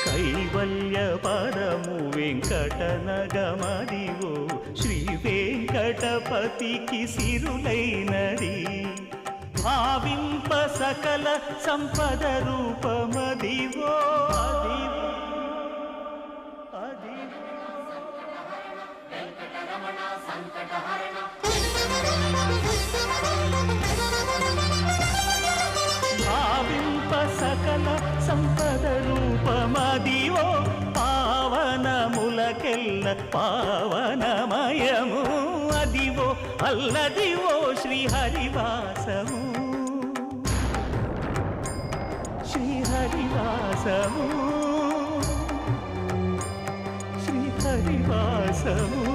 కైవల్య పదము వెంకటనగమదివో శ్రీ వెంకటపతికి సిరులైనది భావింప సకల సంపద రూపమదివో భావింప సకల సంపద రూపమదివో పావనములకెల్ల పావనమయము అదివో అల్లదివో శ్రీహరివాసము శ్రీహరివాసము శ్రీహరివాసము